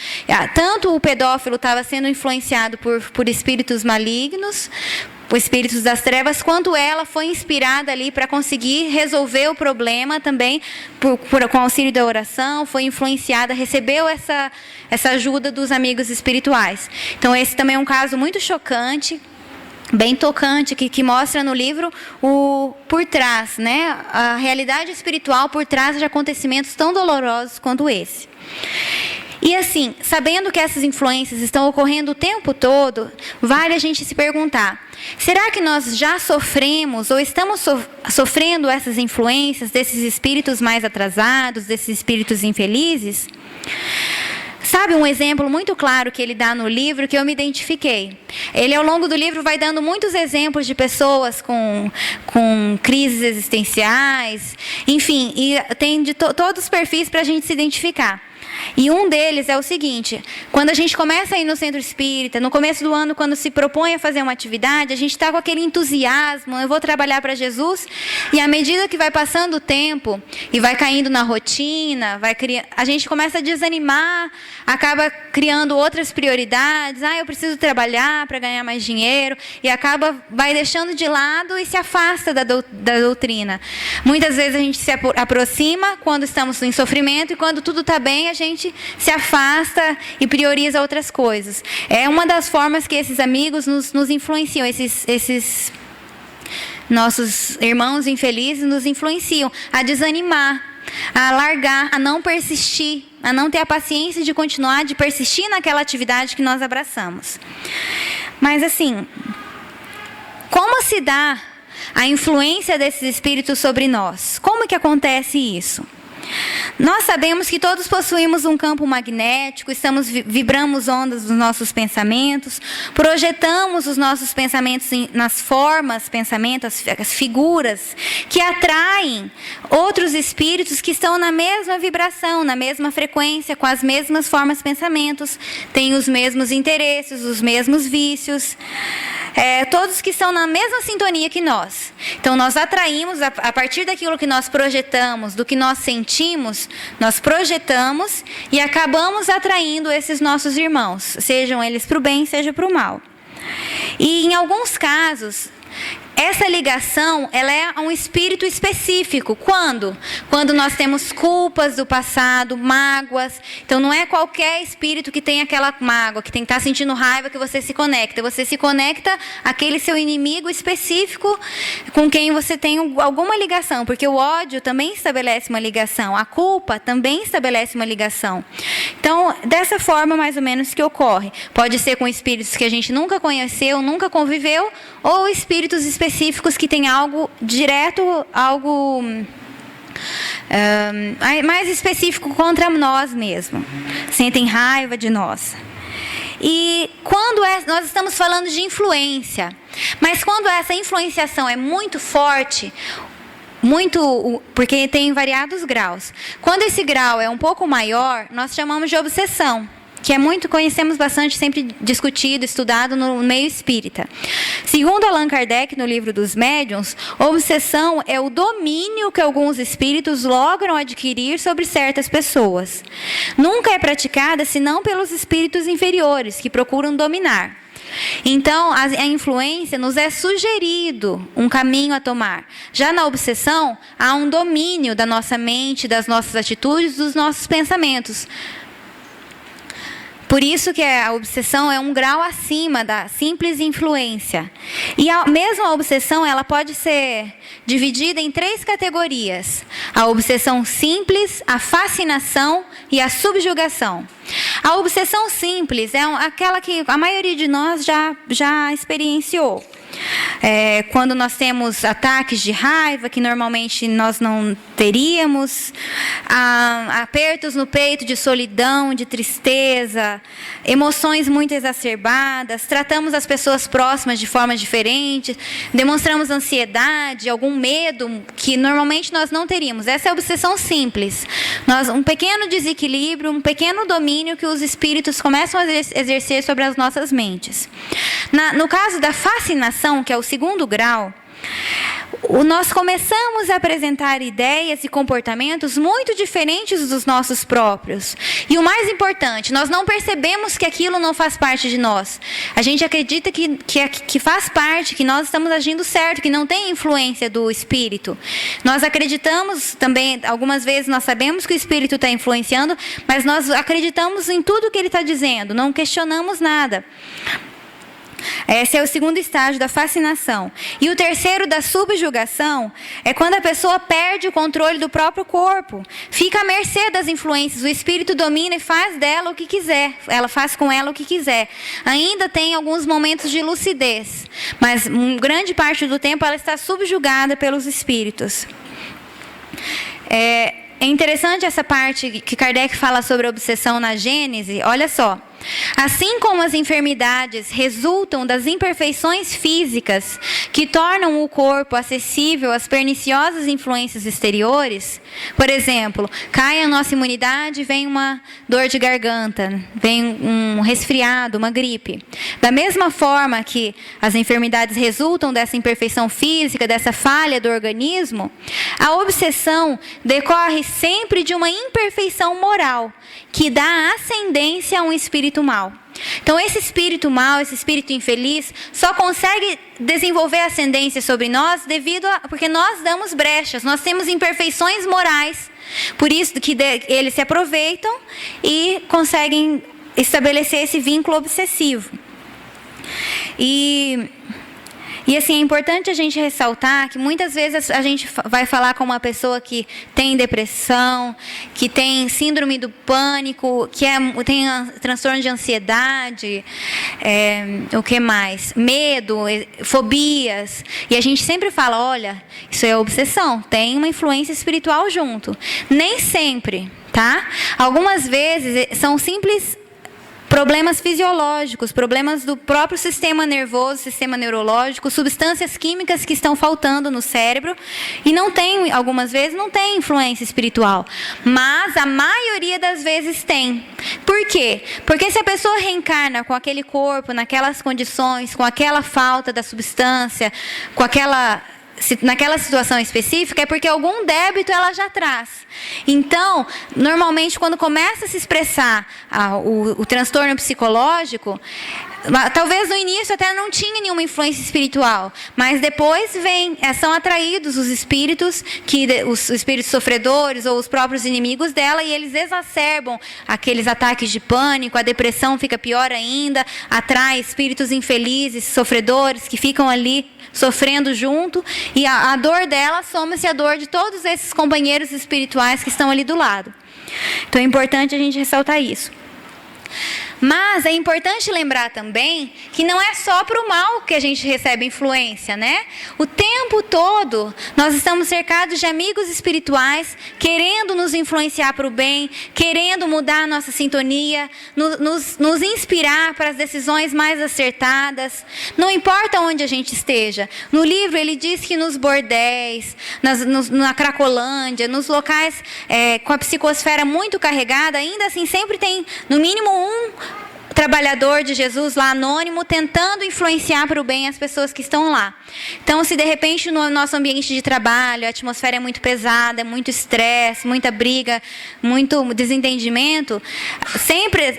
Tanto o pedófilo estava sendo influenciado por espíritos malignos, por espíritos das trevas, quanto ela foi inspirada ali para conseguir resolver o problema também, com o auxílio da oração, foi influenciada, recebeu essa ajuda dos amigos espirituais. Então esse também é um caso muito chocante, bem tocante, que mostra no livro o por trás, né? A realidade espiritual por trás de acontecimentos tão dolorosos quanto esse. E assim, sabendo que essas influências estão ocorrendo o tempo todo, vale a gente se perguntar: será que nós já sofremos ou estamos sofrendo essas influências desses espíritos mais atrasados, desses espíritos infelizes? Sabe um exemplo muito claro que ele dá no livro que eu me identifiquei? Ele, ao longo do livro, vai dando muitos exemplos de pessoas com crises existenciais, enfim, e tem de todos os perfis para a gente se identificar. E um deles é o seguinte: quando a gente começa a ir no centro espírita, no começo do ano, quando se propõe a fazer uma atividade, a gente está com aquele entusiasmo, eu vou trabalhar para Jesus, e à medida que vai passando o tempo e vai caindo na rotina, a gente começa a desanimar, acaba criando outras prioridades. Eu preciso trabalhar para ganhar mais dinheiro, e vai deixando de lado e se afasta da doutrina. Muitas vezes a gente se aproxima quando estamos em sofrimento, e quando tudo está bem, a gente se afasta e prioriza outras coisas. É uma das formas que esses amigos nos influenciam, esses nossos irmãos infelizes nos influenciam a desanimar, a largar, a não persistir, a não ter a paciência de continuar, de persistir naquela atividade que nós abraçamos. Mas assim, como se dá a influência desses espíritos sobre nós? Como que acontece isso? Nós sabemos que todos possuímos um campo magnético, vibramos ondas dos nossos pensamentos, projetamos os nossos pensamentos nas formas, as figuras, que atraem outros espíritos que estão na mesma vibração, na mesma frequência, com as mesmas formas, pensamentos, têm os mesmos interesses, os mesmos vícios, todos que estão na mesma sintonia que nós. Então nós atraímos, a partir daquilo que nós projetamos, do que nós sentimos, nós projetamos e acabamos atraindo esses nossos irmãos, sejam eles para o bem, seja para o mal. E em alguns casos, essa ligação, ela é a um espírito específico. Quando? Quando nós temos culpas do passado, mágoas. Então não é qualquer espírito que tem aquela mágoa, que tem que estar sentindo raiva, que você se conecta. Você se conecta àquele seu inimigo específico com quem você tem alguma ligação. Porque o ódio também estabelece uma ligação. A culpa também estabelece uma ligação. Então, dessa forma mais ou menos que ocorre. Pode ser com espíritos que a gente nunca conheceu, nunca conviveu, ou espíritos específicos que têm algo direto, algo mais específico contra nós mesmos. Sentem raiva de nós. E quando nós estamos falando de influência, mas quando essa influenciação é muito forte, porque tem variados graus. Quando esse grau é um pouco maior, nós chamamos de obsessão. que conhecemos bastante, sempre discutido, estudado no meio espírita. Segundo Allan Kardec, no livro dos Médiuns, obsessão é o domínio que alguns espíritos logram adquirir sobre certas pessoas. Nunca é praticada senão pelos espíritos inferiores, que procuram dominar. Então, a influência nos é sugerido um caminho a tomar. Já na obsessão, há um domínio da nossa mente, das nossas atitudes, dos nossos pensamentos. Por isso que a obsessão é um grau acima da simples influência. E mesmo a obsessão, ela pode ser dividida em 3 categorias: a obsessão simples, a fascinação e a subjugação. A obsessão simples é aquela que a maioria de nós já experienciou. Quando nós temos ataques de raiva, que normalmente nós não teríamos, apertos no peito de solidão, de tristeza, emoções muito exacerbadas, tratamos as pessoas próximas de forma diferente, demonstramos ansiedade, algum medo que normalmente nós não teríamos. Essa é a obsessão simples. Um pequeno desequilíbrio, um pequeno domínio que os espíritos começam a exercer sobre as nossas mentes. No caso da fascinação, que é o segundo grau, nós começamos a apresentar ideias e comportamentos muito diferentes dos nossos próprios. E o mais importante, nós não percebemos que aquilo não faz parte de nós. A gente acredita que faz parte, que nós estamos agindo certo, que não tem influência do espírito. Nós acreditamos também, algumas vezes nós sabemos que o espírito está influenciando, mas nós acreditamos em tudo que ele está dizendo, não questionamos nada. Esse é o segundo estágio da fascinação. E o terceiro, da subjugação, é quando a pessoa perde o controle do próprio corpo, fica à mercê das influências, o espírito domina e faz dela o que quiser, ela faz com ela o que quiser. Ainda tem alguns momentos de lucidez, mas grande parte do tempo ela está subjugada pelos espíritos. É interessante essa parte que Kardec fala sobre a obsessão na Gênese. Olha só. Assim como as enfermidades resultam das imperfeições físicas que tornam o corpo acessível às perniciosas influências exteriores, por exemplo, cai a nossa imunidade, vem uma dor de garganta, vem um resfriado, uma gripe. Da mesma forma que as enfermidades resultam dessa imperfeição física, dessa falha do organismo, a obsessão decorre sempre de uma imperfeição moral, que dá ascendência a um espírito mau. Então, esse espírito mau, esse espírito infeliz, só consegue desenvolver ascendência sobre nós porque nós damos brechas, nós temos imperfeições morais. Por isso que eles se aproveitam e conseguem estabelecer esse vínculo obsessivo. E assim, é importante a gente ressaltar que muitas vezes a gente vai falar com uma pessoa que tem depressão, que tem síndrome do pânico, que tem transtorno de ansiedade, o que mais? Medo, fobias. E a gente sempre fala, olha, isso é obsessão, tem uma influência espiritual junto. Nem sempre, tá? Algumas vezes são simples problemas fisiológicos, problemas do próprio sistema nervoso, sistema neurológico, substâncias químicas que estão faltando no cérebro e algumas vezes não tem influência espiritual, mas a maioria das vezes tem. Por quê? Porque se a pessoa reencarna com aquele corpo, naquelas condições, com aquela falta da substância, naquela situação específica, é porque algum débito ela já traz. Então, normalmente, quando começa a se expressar o transtorno psicológico, talvez no início até não tinha nenhuma influência espiritual, mas depois são atraídos os espíritos sofredores ou os próprios inimigos dela, e eles exacerbam aqueles ataques de pânico, a depressão fica pior ainda, atrai espíritos infelizes, sofredores, que ficam ali sofrendo junto, e a dor dela soma-se à dor de todos esses companheiros espirituais que estão ali do lado. Então é importante a gente ressaltar isso. Mas é importante lembrar também que não é só para o mal que a gente recebe influência, né? O tempo todo nós estamos cercados de amigos espirituais querendo nos influenciar para o bem, querendo mudar a nossa sintonia, nos inspirar para as decisões mais acertadas. Não importa onde a gente esteja. No livro ele diz que nos bordéis, na Cracolândia, nos locais com a psicosfera muito carregada, ainda assim sempre tem no mínimo um trabalhador de Jesus lá anônimo tentando influenciar para o bem as pessoas que estão lá. Então, se de repente no nosso ambiente de trabalho a atmosfera é muito pesada, muito estresse, muita briga, muito desentendimento,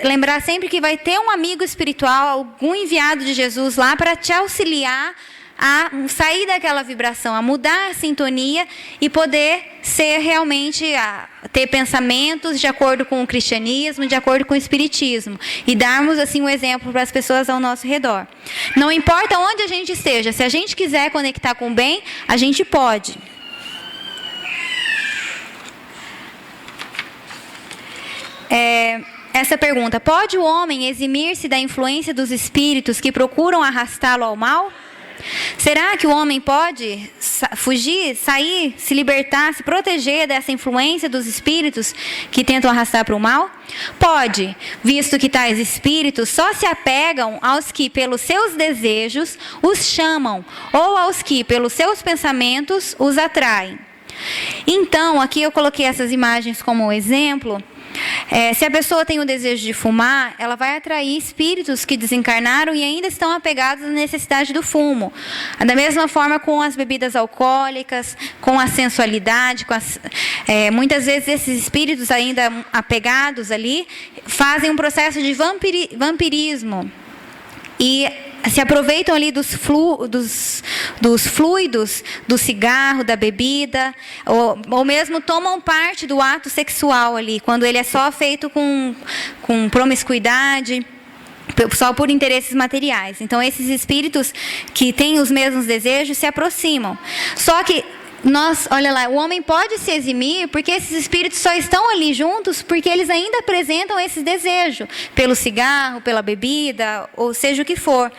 lembrar sempre que vai ter um amigo espiritual, algum enviado de Jesus lá para te auxiliar a sair daquela vibração, a mudar a sintonia e poder ser realmente, ter pensamentos de acordo com o cristianismo, de acordo com o espiritismo. E darmos assim um exemplo para as pessoas ao nosso redor. Não importa onde a gente esteja, se a gente quiser conectar com o bem, a gente pode. Essa pergunta: pode o homem eximir-se da influência dos espíritos que procuram arrastá-lo ao mal? Será que o homem pode fugir, sair, se libertar, se proteger dessa influência dos espíritos que tentam arrastar para o mal? Pode, visto que tais espíritos só se apegam aos que pelos seus desejos os chamam, ou aos que pelos seus pensamentos os atraem. Então, aqui eu coloquei essas imagens como exemplo. Se a pessoa tem o desejo de fumar, ela vai atrair espíritos que desencarnaram e ainda estão apegados à necessidade do fumo. Da mesma forma com as bebidas alcoólicas, com a sensualidade, muitas vezes esses espíritos ainda apegados ali fazem um processo de vampirismo e se aproveitam ali dos fluidos do cigarro, da bebida, ou mesmo tomam parte do ato sexual ali, quando ele é só feito com promiscuidade, só por interesses materiais. Então, esses espíritos que têm os mesmos desejos se aproximam. Só que olha lá, o homem pode se eximir porque esses espíritos só estão ali juntos porque eles ainda apresentam esse desejo pelo cigarro, pela bebida, ou seja o que for.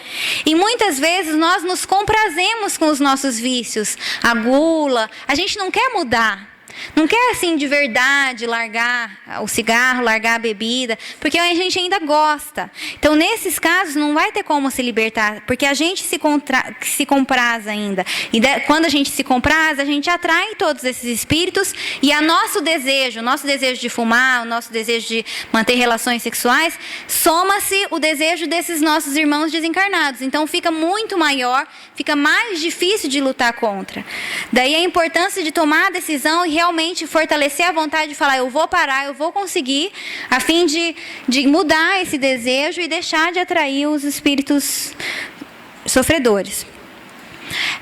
E muitas vezes nós nos comprazemos com os nossos vícios, a gula, a gente não quer mudar. Não quer assim de verdade largar o cigarro, largar a bebida, porque a gente ainda gosta. Então, nesses casos, não vai ter como se libertar, porque a gente se compraz ainda. E quando a gente se compraz, a gente atrai todos esses espíritos e o nosso desejo de fumar, o nosso desejo de manter relações sexuais, soma-se o desejo desses nossos irmãos desencarnados. Então, fica muito maior, fica mais difícil de lutar contra. Daí a importância de tomar a decisão e realmente fortalecer a vontade de falar, eu vou parar, eu vou conseguir, a fim de mudar esse desejo e deixar de atrair os espíritos sofredores.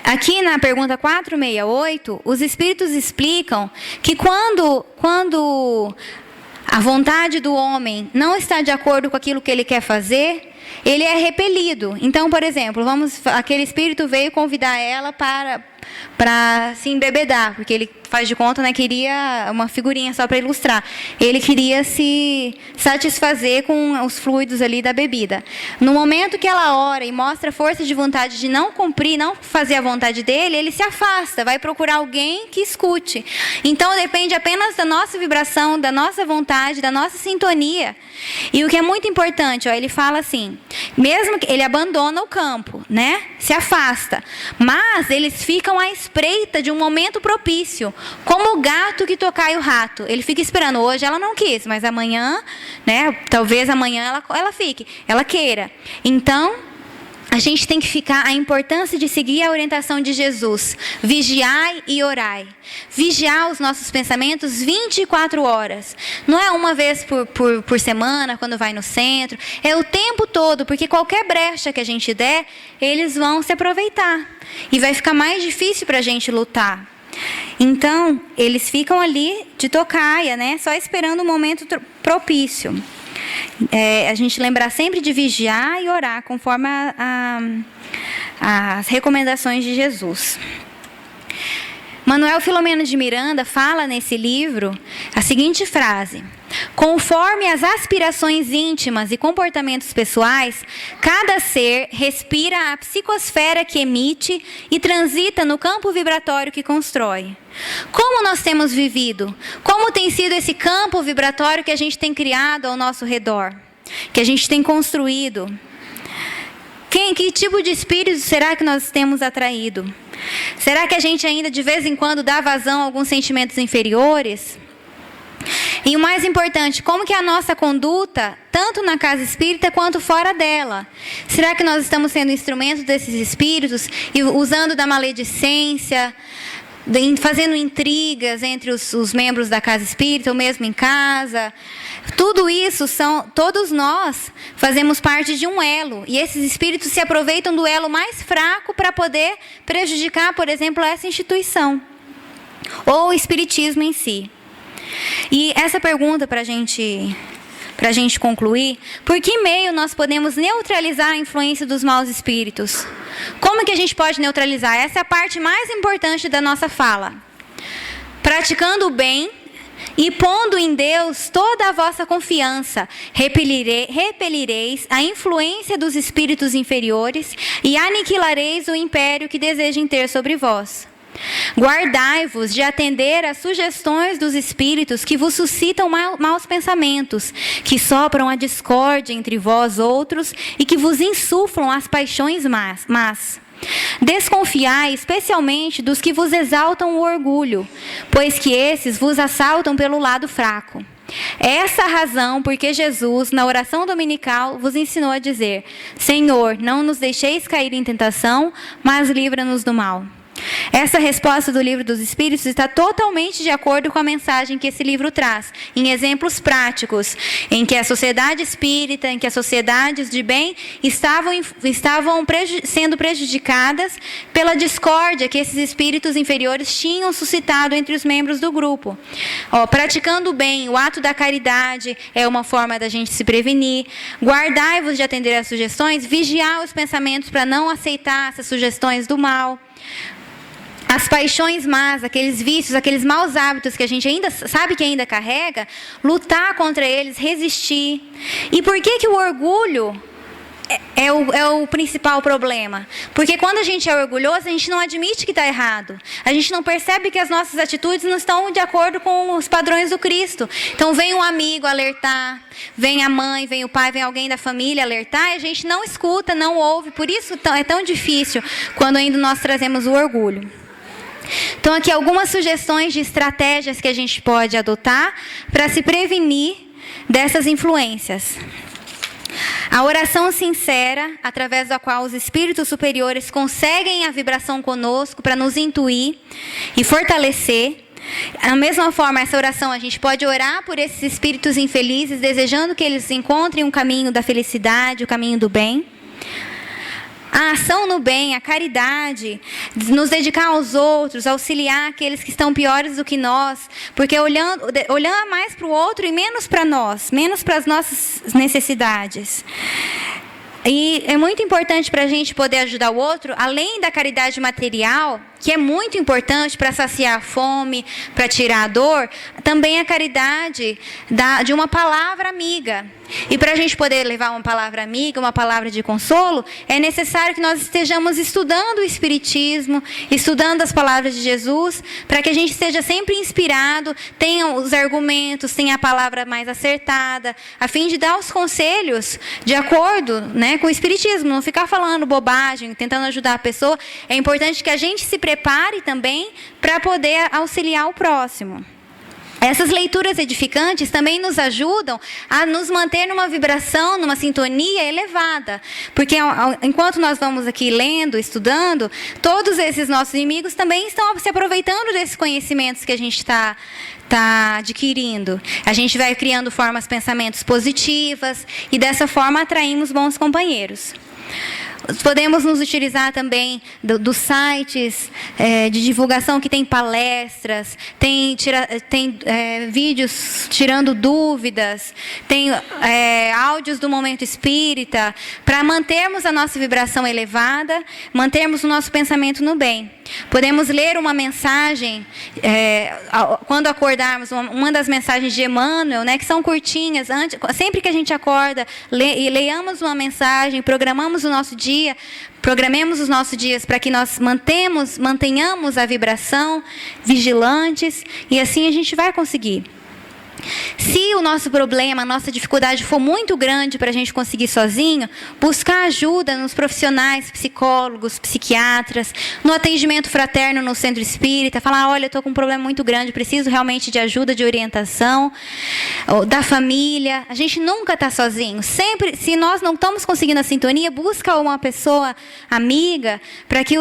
Aqui na pergunta 468, os espíritos explicam que quando a vontade do homem não está de acordo com aquilo que ele quer fazer, ele é repelido. Então, por exemplo, aquele espírito veio convidar ela para se embebedar, porque ele faz de conta, né, queria uma figurinha só para ilustrar. Ele queria se satisfazer com os fluidos ali da bebida. No momento que ela ora e mostra força de vontade de não cumprir, não fazer a vontade dele, ele se afasta, vai procurar alguém que escute. Então, depende apenas da nossa vibração, da nossa vontade, da nossa sintonia. E o que é muito importante, ele fala assim, mesmo que ele abandona o campo, né, se afasta, mas eles ficam à espreita de um momento propício, como o gato que tocai o rato. Ele fica esperando. Hoje ela não quis, mas amanhã, né? Talvez amanhã ela queira. Então, a gente tem que ficar a importância de seguir a orientação de Jesus. Vigiai e orai. Vigiar os nossos pensamentos 24 horas. Não é uma vez por semana, quando vai no centro. É o tempo todo, porque qualquer brecha que a gente der, eles vão se aproveitar. E vai ficar mais difícil para a gente lutar. Então, eles ficam ali de tocaia, né? Só esperando o momento propício. A gente lembrar sempre de vigiar e orar, conforme as recomendações de Jesus. Manuel Filomeno de Miranda fala nesse livro a seguinte frase: Conforme as aspirações íntimas e comportamentos pessoais, cada ser respira a psicosfera que emite e transita no campo vibratório que constrói. Como nós temos vivido? Como tem sido esse campo vibratório que a gente tem criado ao nosso redor? Que a gente tem construído? Que tipo de espírito será que nós temos atraído? Será que a gente ainda de vez em quando dá vazão a alguns sentimentos inferiores? E o mais importante, como que é a nossa conduta, tanto na casa espírita quanto fora dela? Será que nós estamos sendo instrumentos desses espíritos e usando da maledicência, fazendo intrigas entre os membros da casa espírita, ou mesmo em casa? Tudo isso todos nós fazemos parte de um elo, e esses espíritos se aproveitam do elo mais fraco para poder prejudicar, por exemplo, essa instituição, ou o espiritismo em si. E essa pergunta para a gente concluir: por que meio nós podemos neutralizar a influência dos maus espíritos? Como que a gente pode neutralizar? Essa é a parte mais importante da nossa fala. Praticando o bem e pondo em Deus toda a vossa confiança, repelireis a influência dos espíritos inferiores e aniquilareis o império que desejem ter sobre vós. Guardai-vos de atender às sugestões dos espíritos que vos suscitam maus pensamentos, que sopram a discórdia entre vós outros e que vos insuflam as paixões más. Desconfiai especialmente dos que vos exaltam o orgulho, pois que esses vos assaltam pelo lado fraco. Essa a razão porque Jesus, na oração dominical, vos ensinou a dizer: Senhor, não nos deixeis cair em tentação, mas livra-nos do mal. Essa resposta do Livro dos Espíritos está totalmente de acordo com a mensagem que esse livro traz, em exemplos práticos, em que a sociedade espírita, em que as sociedades de bem estavam sendo prejudicadas pela discórdia que esses espíritos inferiores tinham suscitado entre os membros do grupo. Praticando o bem, o ato da caridade é uma forma da gente se prevenir. Guardai-vos de atender às sugestões, vigiar os pensamentos para não aceitar essas sugestões do mal. As paixões más, aqueles vícios, aqueles maus hábitos que a gente ainda sabe que ainda carrega, lutar contra eles, resistir. E por que o orgulho é o principal problema? Porque quando a gente é orgulhoso, a gente não admite que está errado. A gente não percebe que as nossas atitudes não estão de acordo com os padrões do Cristo. Então vem um amigo alertar, vem a mãe, vem o pai, vem alguém da família alertar, e a gente não escuta, não ouve. Por isso é tão difícil quando ainda nós trazemos o orgulho. Então, aqui algumas sugestões de estratégias que a gente pode adotar para se prevenir dessas influências. A oração sincera, através da qual os espíritos superiores conseguem a vibração conosco para nos intuir e fortalecer. Da mesma forma, essa oração a gente pode orar por esses espíritos infelizes, desejando que eles encontrem um caminho da felicidade, o caminho do bem. A ação no bem, a caridade, nos dedicar aos outros, auxiliar aqueles que estão piores do que nós, porque olhando mais para o outro e menos para nós, menos para as nossas necessidades. E é muito importante para a gente poder ajudar o outro, além da caridade material, que é muito importante para saciar a fome, para tirar a dor, também a caridade de uma palavra amiga. E para a gente poder levar uma palavra amiga, uma palavra de consolo, é necessário que nós estejamos estudando o Espiritismo, estudando as palavras de Jesus, para que a gente esteja sempre inspirado, tenha os argumentos, tenha a palavra mais acertada, a fim de dar os conselhos de acordo, com o Espiritismo, não ficar falando bobagem, tentando ajudar a pessoa. É importante que a gente se prepare também para poder auxiliar o próximo. Essas leituras edificantes também nos ajudam a nos manter numa vibração, numa sintonia elevada. Porque enquanto nós vamos aqui lendo, estudando, todos esses nossos inimigos também estão se aproveitando desses conhecimentos que a gente está adquirindo. A gente vai criando pensamentos positivas e dessa forma atraímos bons companheiros. Podemos nos utilizar também dos sites de divulgação que tem palestras, tem vídeos tirando dúvidas, tem áudios do Momento Espírita, para mantermos a nossa vibração elevada, mantermos o nosso pensamento no bem. Podemos ler uma mensagem quando acordar acordarmos, uma das mensagens de Emmanuel, né, que são curtinhas, sempre que a gente acorda, leiamos uma mensagem, programemos os nossos dias para que nós mantenhamos a vibração, vigilantes, e assim a gente vai conseguir. Se o nosso problema, a nossa dificuldade for muito grande para a gente conseguir sozinho, buscar ajuda nos profissionais, psicólogos, psiquiatras, no atendimento fraterno no centro espírita, falar, olha, eu estou com um problema muito grande, preciso realmente de ajuda, de orientação, da família. A gente nunca está sozinho. Sempre, se nós não estamos conseguindo a sintonia, busca uma pessoa amiga para que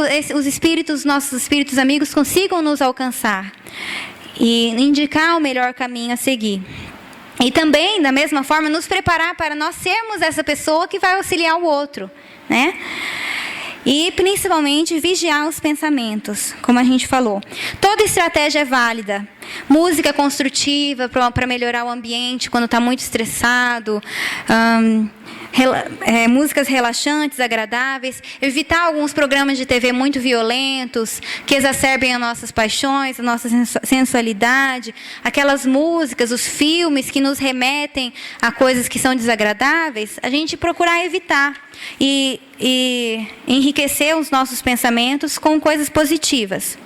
nossos espíritos amigos consigam nos alcançar e indicar o melhor caminho a seguir. E também, da mesma forma, nos preparar para nós sermos essa pessoa que vai auxiliar o outro, né? E, principalmente, vigiar os pensamentos, como a gente falou. Toda estratégia é válida. Música construtiva para melhorar o ambiente quando está muito estressado. Músicas relaxantes, agradáveis, evitar alguns programas de TV muito violentos, que exacerbem as nossas paixões, a nossa sensualidade, aquelas músicas, os filmes que nos remetem a coisas que são desagradáveis, a gente procurar evitar e enriquecer os nossos pensamentos com coisas positivas.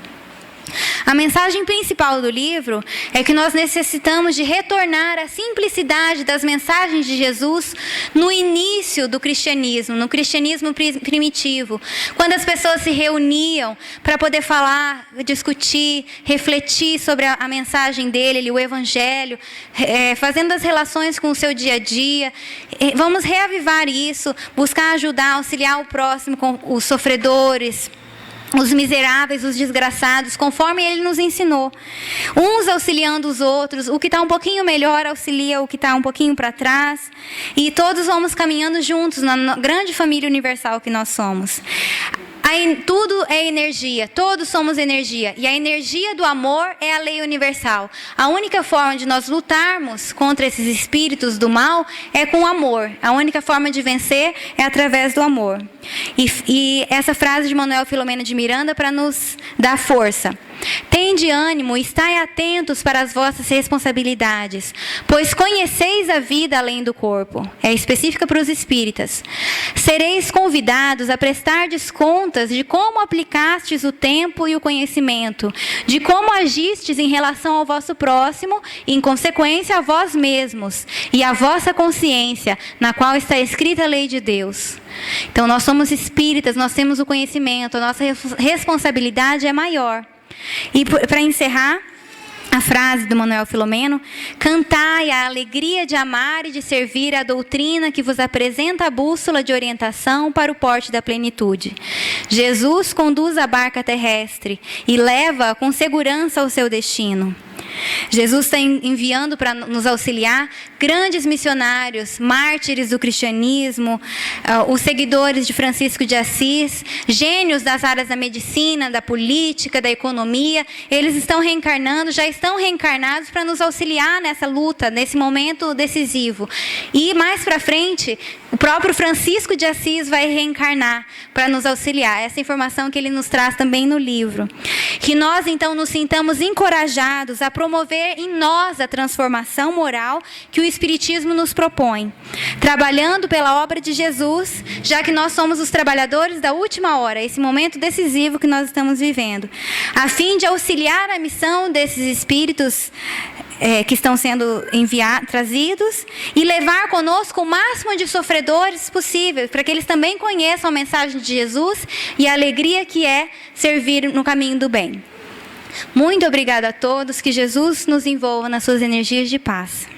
A mensagem principal do livro é que nós necessitamos de retornar à simplicidade das mensagens de Jesus no início do cristianismo, no cristianismo primitivo, quando as pessoas se reuniam para poder falar, discutir, refletir sobre a mensagem dele, o evangelho, fazendo as relações com o seu dia a dia. Vamos reavivar isso, buscar ajudar, auxiliar o próximo com os sofredores, os miseráveis, os desgraçados, conforme ele nos ensinou. Uns auxiliando os outros, o que está um pouquinho melhor auxilia o que está um pouquinho para trás. E todos vamos caminhando juntos na grande família universal que nós somos. Tudo é energia, todos somos energia. E a energia do amor é a lei universal. A única forma de nós lutarmos contra esses espíritos do mal é com o amor. A única forma de vencer é através do amor. E essa frase de Manuel Filomeno de Miranda para nos dar força. Tende ânimo e estai atentos para as vossas responsabilidades, pois conheceis a vida além do corpo. É específica para os espíritas. Sereis convidados a prestardes contas de como aplicastes o tempo e o conhecimento, de como agistes em relação ao vosso próximo e, em consequência, a vós mesmos e a vossa consciência, na qual está escrita a lei de Deus. Então, nós somos espíritas, nós temos o conhecimento, a nossa responsabilidade é maior. E para encerrar, a frase do Manuel Filomeno: cantai a alegria de amar e de servir a doutrina que vos apresenta a bússola de orientação para o porte da plenitude. Jesus conduz a barca terrestre e leva-a com segurança ao seu destino. Jesus está enviando para nos auxiliar grandes missionários, mártires do cristianismo, os seguidores de Francisco de Assis, gênios das áreas da medicina, da política, da economia. Eles estão reencarnando, já estão reencarnados para nos auxiliar nessa luta, nesse momento decisivo. E mais para frente, o próprio Francisco de Assis vai reencarnar para nos auxiliar. Essa informação que ele nos traz também no livro. Que nós, então, nos sintamos encorajados a promover em nós a transformação moral que o Espiritismo nos propõe, trabalhando pela obra de Jesus, já que nós somos os trabalhadores da última hora, esse momento decisivo que nós estamos vivendo, a fim de auxiliar a missão desses espíritos que estão sendo trazidos e levar conosco o máximo de sofredores possível, para que eles também conheçam a mensagem de Jesus e a alegria que é servir no caminho do bem. Muito obrigada a todos, que Jesus nos envolva nas suas energias de paz.